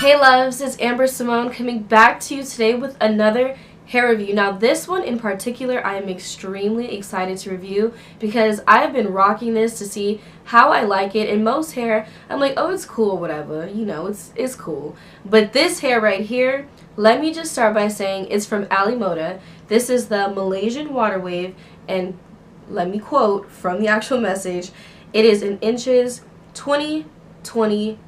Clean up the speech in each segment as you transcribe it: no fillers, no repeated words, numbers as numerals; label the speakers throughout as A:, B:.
A: Hey loves, it's Amber Simone coming back to you today with another hair review. Now this one in particular I am extremely excited to review because I've been rocking this to see how I like it. And most hair I'm like, oh, it's cool, whatever, you know, it's cool. But this hair right here, let me just start by saying it's from moda. This is the Malaysian water wave, and let me quote from the actual message. It is in inches 20, 20,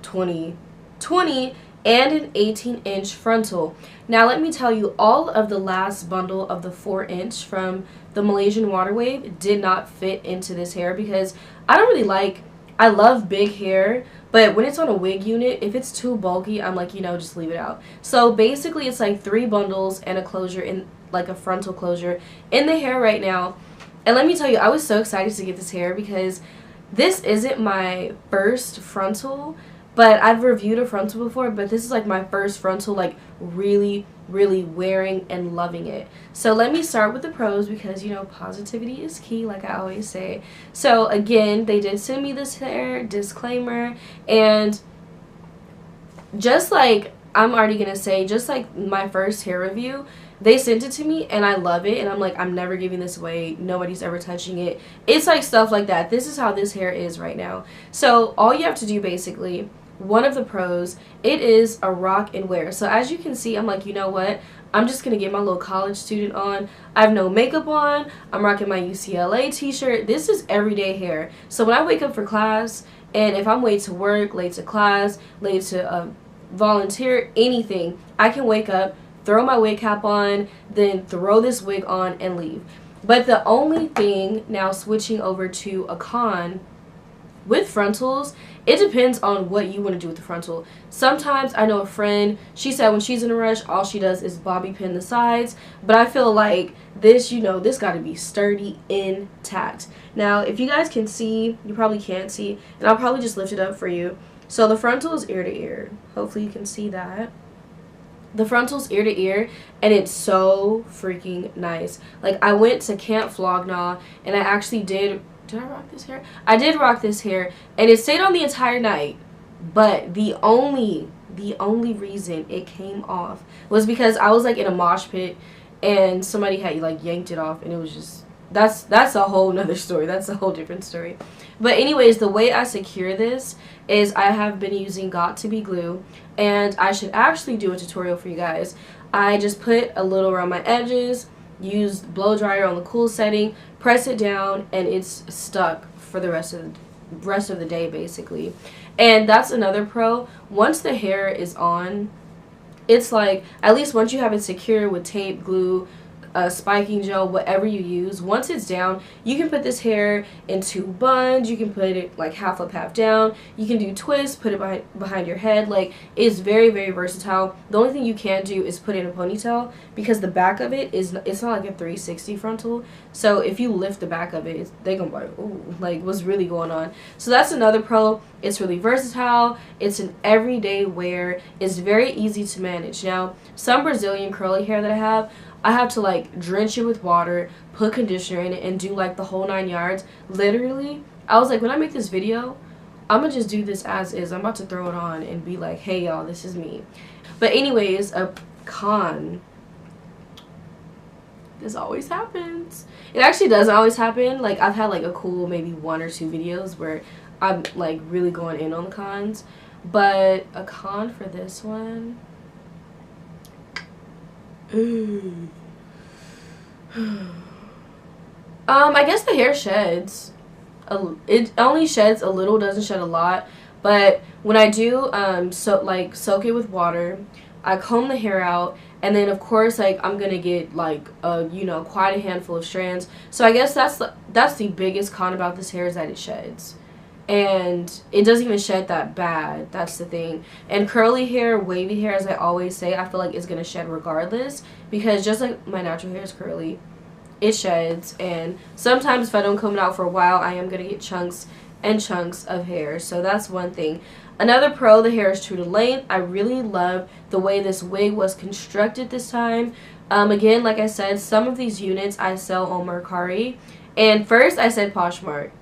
A: 20, 20 and an 18-inch frontal. Now let me tell you, all of the last bundle of the 4-inch from the Malaysian water wave did not fit into this hair because I don't really like, I love big hair, but when it's on a wig unit, if it's too bulky, I'm like, you know, just leave it out. So basically it's like 3 bundles and a closure, in like a frontal closure in the hair right now. And let me tell you, I was so excited to get this hair because this isn't my first frontal, but I've reviewed a frontal before, but this is like my first frontal, like really wearing and loving it. So let me start with the pros because, you know, positivity is key, like I always say. So again, they did send me this hair, disclaimer, and just like I'm already gonna say, just like my first hair review, they sent it to me and I love it, and I'm like, I'm never giving this away, nobody's ever touching it. It's like stuff like that. This is how this hair is right now. So all you have to do, basically, one of the pros, it is a rock and wear. So as you can see, I'm like, you know what, I'm just gonna get my little college student on. I have no makeup on, I'm rocking my UCLA t-shirt. This is everyday hair. So when I wake up for class, and if I'm late to work, late to class, late to volunteer, anything, I can wake up, throw my wig cap on, then throw this wig on and leave. But the only thing, now switching over to a con with frontals, it depends on what you want to do with the frontal. Sometimes I know a friend, she said when she's in a rush, all she does is bobby pin the sides. But I feel like this, you know, this got to be sturdy, intact. Now, if you guys can see, you probably can't see, and I'll probably just lift it up for you. So the frontal is ear to ear. Hopefully you can see that. The frontal's ear to ear, and it's so freaking nice. Like, I went to Camp Flog Gnaw, and I actually did I rock this hair? I did rock this hair, and it stayed on the entire night. But the only reason it came off was because I was like in a mosh pit, and somebody had like yanked it off, and it was just, that's a whole nother story. That's a whole different story. But anyways, the way I secure this is I have been using Got2b glue, and I should actually do a tutorial for you guys. I just put a little around my edges, used blow dryer on the cool setting, press it down, and it's stuck for the rest of the day, basically. And that's another pro. Once the hair is on, it's like, at least once you have it secure with tape, glue, spiking gel, whatever you use, once it's down, you can put this hair in 2 buns. You can put it like half up, half down. You can do twists, put it behind your head. Like, it's very versatile. The only thing you can't do is put it in a ponytail because the back of it is, it's not like a 360 frontal. So if you lift the back of it, they gonna be like, ooh, like, what's really going on? So that's another pro. It's really versatile. It's an everyday wear. It's very easy to manage. Now, some Brazilian curly hair that I have to like drench it with water, put conditioner in it, and do like the whole 9 yards. Literally, I was like, when I make this video, I'm gonna just do this as is. I'm about to throw it on and be like, hey y'all, this is me. But anyways, a con. This always happens. It actually doesn't always happen. Like, I've had like a cool maybe 1 or 2 videos where I'm like really going in on the cons. But a con for this one, I guess the hair sheds. It only sheds a little, doesn't shed a lot. But when I do soak it with water, I comb the hair out, and then of course, like, I'm gonna get like you know, quite a handful of strands. So I guess that's the biggest con about this hair, is that it sheds. And it doesn't even shed that bad. That's the thing. And curly hair, wavy hair, as I always say, I feel like it's gonna shed regardless, because just like my natural hair is curly, it sheds. And sometimes if I don't comb it out for a while, I am gonna get chunks and chunks of hair. So that's one thing. Another pro, the hair is true to length. I really love the way this wig was constructed this time. Again, like I said, some of these units I sell on Mercari, and first I said Poshmark.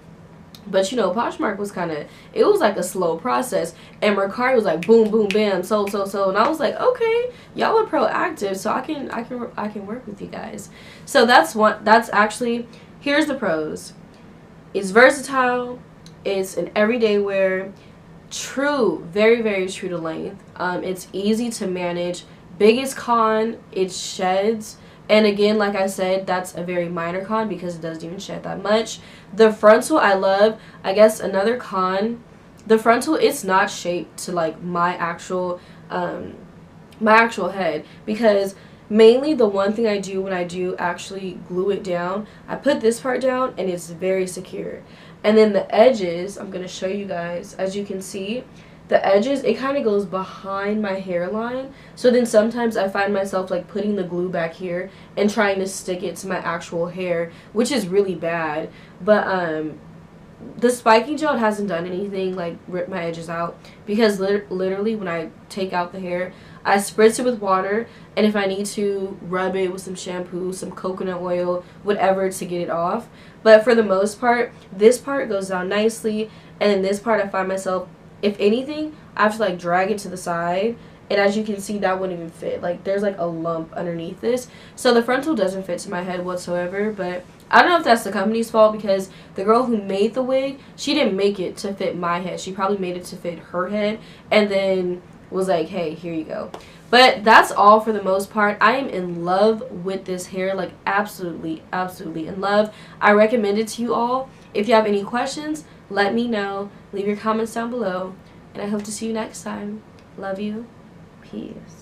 A: But you know, Poshmark was kind of, it was like a slow process, and Mercari was like boom, boom, bam, so, and I was like, okay, y'all are proactive, so I can work with you guys. So that's one. That's actually, here's the pros. It's versatile. It's an everyday wear. True, very, very true to length. It's easy to manage. Biggest con, it sheds. And again, like I said, that's a very minor con because it doesn't even shed that much. The frontal, I love. I guess another con, the frontal, it's not shaped to like my actual head, because mainly the one thing I do when I do actually glue it down, I put this part down and it's very secure. And then the edges, I'm going to show you guys, as you can see, the edges, it kind of goes behind my hairline. So then sometimes I find myself like putting the glue back here and trying to stick it to my actual hair, which is really bad. But the spiking gel hasn't done anything like rip my edges out, because literally when I take out the hair, I spritz it with water, and if I need to, rub it with some shampoo, some coconut oil, whatever, to get it off. But for the most part, this part goes down nicely, and then this part I find myself, if anything, I have to like drag it to the side, and as you can see, that wouldn't even fit. Like, there's like a lump underneath this. So the frontal doesn't fit to my head whatsoever, but I don't know if that's the company's fault, because the girl who made the wig, she didn't make it to fit my head. She probably made it to fit her head, and then was like, hey, here you go. But that's all for the most part. I am in love with this hair, like absolutely, absolutely in love. I recommend it to you all. If you have any questions, let me know. Leave your comments down below, and I hope to see you next time. Love you. Peace.